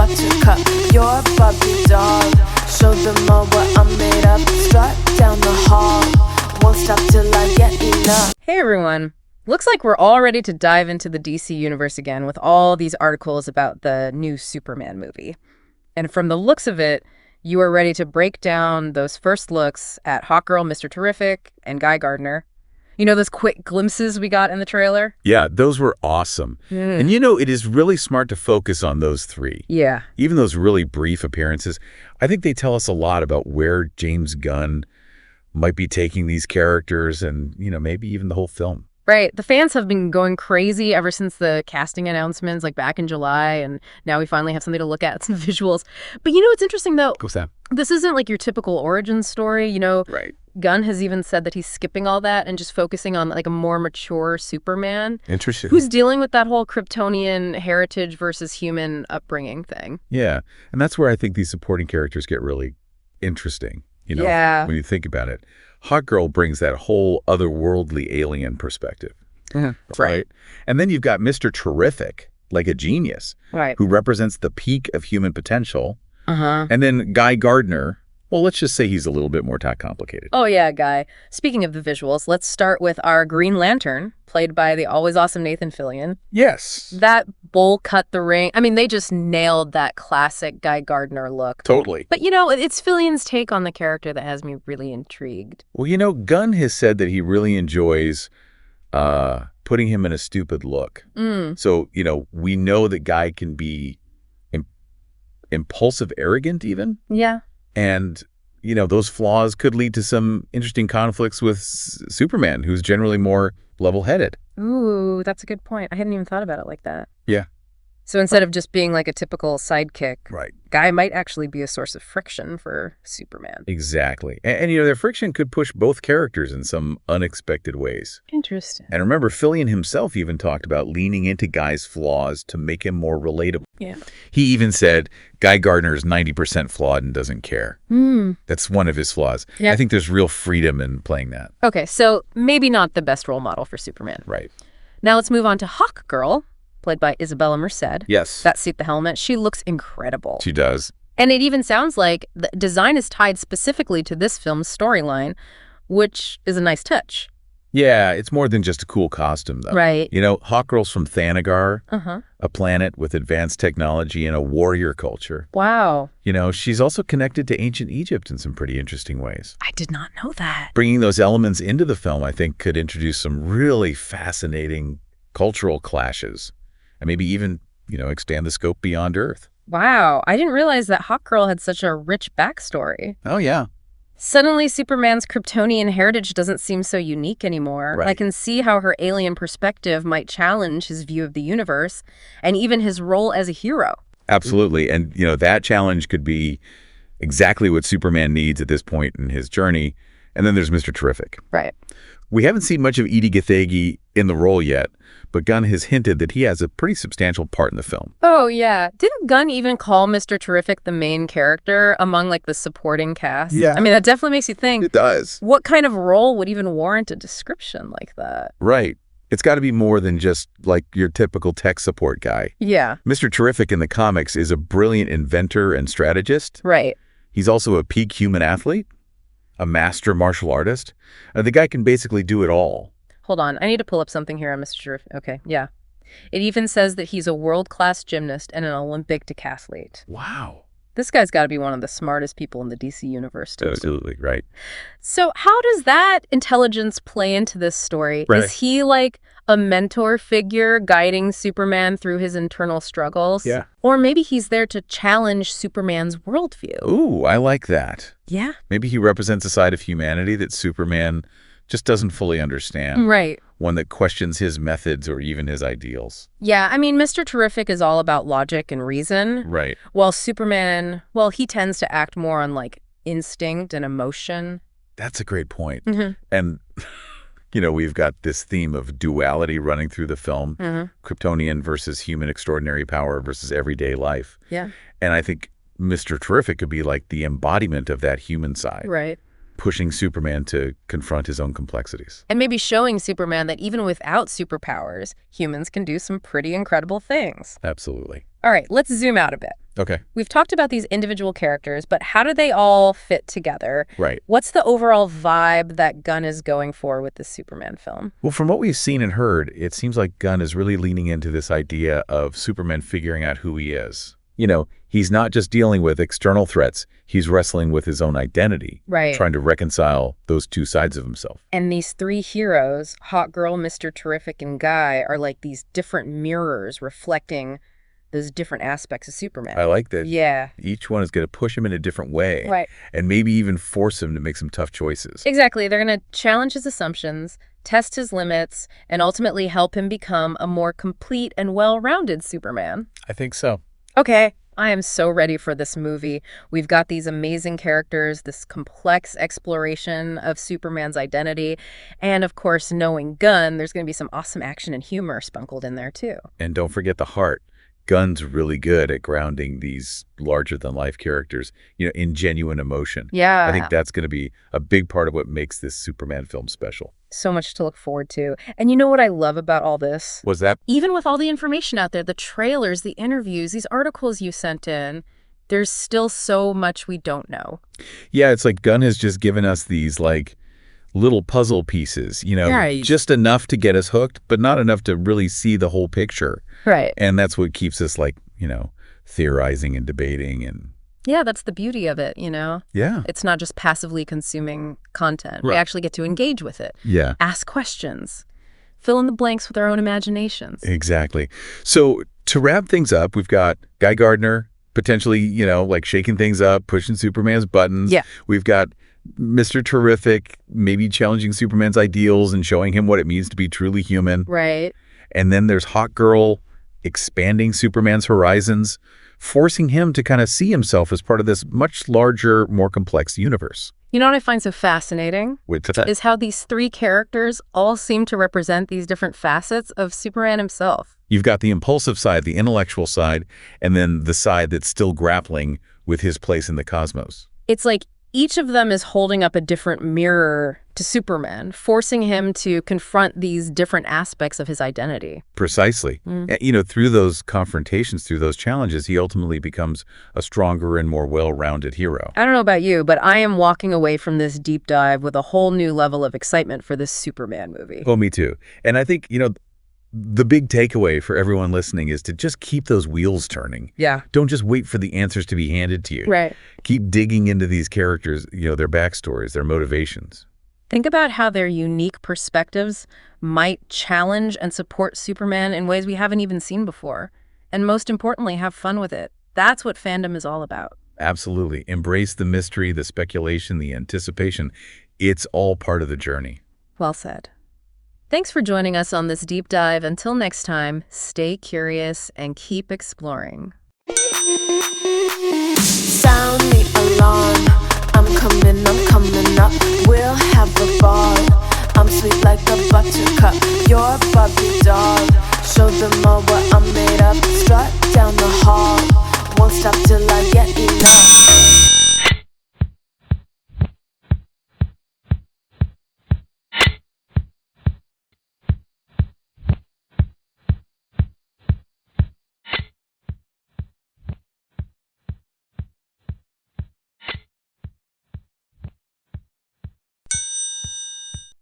buttercup, you're a Barbie doll. Show them all what I'm made of. Strut down the hall, won't stop till I get enough. Hey everyone. Looks like we're all ready to dive into the DC universe again with all these articles about the new Superman movie. And from the looks of it, you are ready to break down those first looks at Hawkgirl, Mr. Terrific, and Guy Gardner. You know, those quick glimpses we got in the trailer? Yeah, those were awesome. And it is really smart to focus on those three. Yeah. Even those really brief appearances. I think they tell us a lot about where James Gunn might be taking these characters and, maybe even the whole film. Right. The fans have been going crazy ever since the casting announcements, like back in July, and now we finally have something to look at, some visuals. But it's interesting, though. What's that? This isn't like your typical origin story, Right. Gunn has even said that he's skipping all that and just focusing on like a more mature Superman. Interesting. Who's dealing with that whole Kryptonian heritage versus human upbringing thing. Yeah. And that's where I think these supporting characters get really interesting, Yeah. when you think about it. Hawkgirl brings that whole otherworldly alien perspective. Right. And then you've got Mr. Terrific, like a genius, Right. who represents the peak of human potential. Uh-huh. And then Guy Gardner, well, let's just say he's a little bit more complicated. Oh, yeah, Guy. Speaking of the visuals, let's start with our Green Lantern, played by the always awesome Nathan Fillion. Yes. That bowl cut the ring. I mean, they just nailed that classic Guy Gardner look. Totally. But, it's Fillion's take on the character that has me really intrigued. Well, Gunn has said that he really enjoys putting him in a stupid look. So, we know that Guy can be impulsive, arrogant even. Yeah. And, those flaws could lead to some interesting conflicts with Superman, who's generally more level-headed. Ooh, that's a good point. I hadn't even thought about it like that. Yeah. So instead of just being like a typical sidekick, Right. Guy might actually be a source of friction for Superman. Exactly. And their friction could push both characters in some unexpected ways. Interesting. And remember, Fillion himself even talked about leaning into Guy's flaws to make him more relatable. Yeah. He even said Guy Gardner is 90% flawed and doesn't care. That's one of his flaws. Yeah. I think there's real freedom in playing that. Okay, so maybe not the best role model for Superman. Right. Now let's move on to Hawkgirl, played by Isabella Merced. Yes. That suit, the helmet, she looks incredible. She does. And it even sounds like the design is tied specifically to this film's storyline, which is a nice touch. Yeah, it's more than just a cool costume, though. Right. Hawkgirl's from Thanagar, Uh-huh. a planet with advanced technology and a warrior culture. Wow. She's also connected to ancient Egypt in some pretty interesting ways. I did not know that. Bringing those elements into the film, I think, could introduce some really fascinating cultural clashes and maybe even, expand the scope beyond Earth. Wow. I didn't realize that Hawkgirl had such a rich backstory. Oh, yeah. Suddenly, Superman's Kryptonian heritage doesn't seem so unique anymore. Right. I can see how her alien perspective might challenge his view of the universe and even his role as a hero. Absolutely. And, that challenge could be exactly what Superman needs at this point in his journey. And then there's Mr. Terrific. Right. We haven't seen much of Edie Gathegi in the role yet, but Gunn has hinted that he has a pretty substantial part in the film. Oh, yeah. Didn't Gunn even call Mr. Terrific the main character among, like, the supporting cast? Yeah. I mean, that definitely makes you think. It does. What kind of role would even warrant a description like that? Right. It's got to be more than just, like, your typical tech support guy. Yeah. Mr. Terrific in the comics is a brilliant inventor and strategist. Right. He's also a peak human athlete, a master martial artist. The guy can basically do it all. Hold on. I need to pull up something here on Mr. Terrific. Okay, yeah. It even says that he's a world-class gymnast and an Olympic decathlete. Wow. This guy's got to be one of the smartest people in the DC universe, too. Absolutely, right. So how does that intelligence play into this story? Right. Is he like a mentor figure guiding Superman through his internal struggles? Yeah. Or maybe he's there to challenge Superman's worldview. Ooh, I like that. Yeah. Maybe he represents a side of humanity that Superman just doesn't fully understand. Right. One that questions his methods or even his ideals. Yeah, I mean, Mr. Terrific is all about logic and reason. Right. While Superman, he tends to act more on, like, instinct and emotion. That's a great point. Mm-hmm. And, we've got this theme of duality running through the film. Mm-hmm. Kryptonian versus human extraordinary power versus everyday life. Yeah. And I think Mr. Terrific could be like the embodiment of that human side. Right. Pushing Superman to confront his own complexities. And maybe showing Superman that even without superpowers, humans can do some pretty incredible things. Absolutely. All right, let's zoom out a bit. Okay. We've talked about these individual characters, but how do they all fit together? Right. What's the overall vibe that Gunn is going for with this Superman film? Well, from what we've seen and heard, it seems like Gunn is really leaning into this idea of Superman figuring out who he is. He's not just dealing with external threats. He's wrestling with his own identity. Right. Trying to reconcile those two sides of himself. And these three heroes, Hawkgirl, Mr. Terrific, and Guy, are like these different mirrors reflecting those different aspects of Superman. I like that. Yeah. Each one is going to push him in a different way. Right. And maybe even force him to make some tough choices. Exactly. They're going to challenge his assumptions, test his limits, and ultimately help him become a more complete and well-rounded Superman. I think so. Okay, I am so ready for this movie. We've got these amazing characters, this complex exploration of Superman's identity, and of course, knowing Gunn, there's going to be some awesome action and humor sprinkled in there too. And don't forget the heart. Gunn's really good at grounding these larger-than-life characters, in genuine emotion. Yeah. I think that's going to be a big part of what makes this Superman film special. So much to look forward to. And you know what I love about all this? Was that? Even with all the information out there, the trailers, the interviews, these articles you sent in, there's still so much we don't know. Yeah, it's like Gunn has just given us these, little puzzle pieces, Right. just enough to get us hooked, but not enough to really see the whole picture. Right. And that's what keeps us, theorizing and debating and... Yeah, that's the beauty of it, Yeah. It's not just passively consuming content. We Right. actually get to engage with it. Yeah. Ask questions. Fill in the blanks with our own imaginations. Exactly. So to wrap things up, we've got Guy Gardner potentially, shaking things up, pushing Superman's buttons. Yeah. We've got Mr. Terrific, maybe challenging Superman's ideals and showing him what it means to be truly human. Right. And then there's Hawkgirl expanding Superman's horizons, forcing him to kind of see himself as part of this much larger, more complex universe. You know what I find so fascinating? Is how these three characters all seem to represent these different facets of Superman himself. You've got the impulsive side, the intellectual side, and then the side that's still grappling with his place in the cosmos. It's like each of them is holding up a different mirror to Superman, forcing him to confront these different aspects of his identity. Precisely. Through those confrontations, through those challenges, he ultimately becomes a stronger and more well-rounded hero. I don't know about you, but I am walking away from this deep dive with a whole new level of excitement for this Superman movie. Oh, me too. And I think, the big takeaway for everyone listening is to just keep those wheels turning. Yeah. Don't just wait for the answers to be handed to you. Right. Keep digging into these characters, their backstories, their motivations. Think about how their unique perspectives might challenge and support Superman in ways we haven't even seen before. And most importantly, have fun with it. That's what fandom is all about. Absolutely. Embrace the mystery, the speculation, the anticipation. It's all part of the journey. Well said. Thanks for joining us on this deep dive. Until next time, stay curious and keep exploring. Sound the alarm. I'm coming up. We'll have a ball. I'm sweet like a buttercup. You're Barbie doll. Show them all what I'm made of. Strut down the hall. Won't stop till I get enough.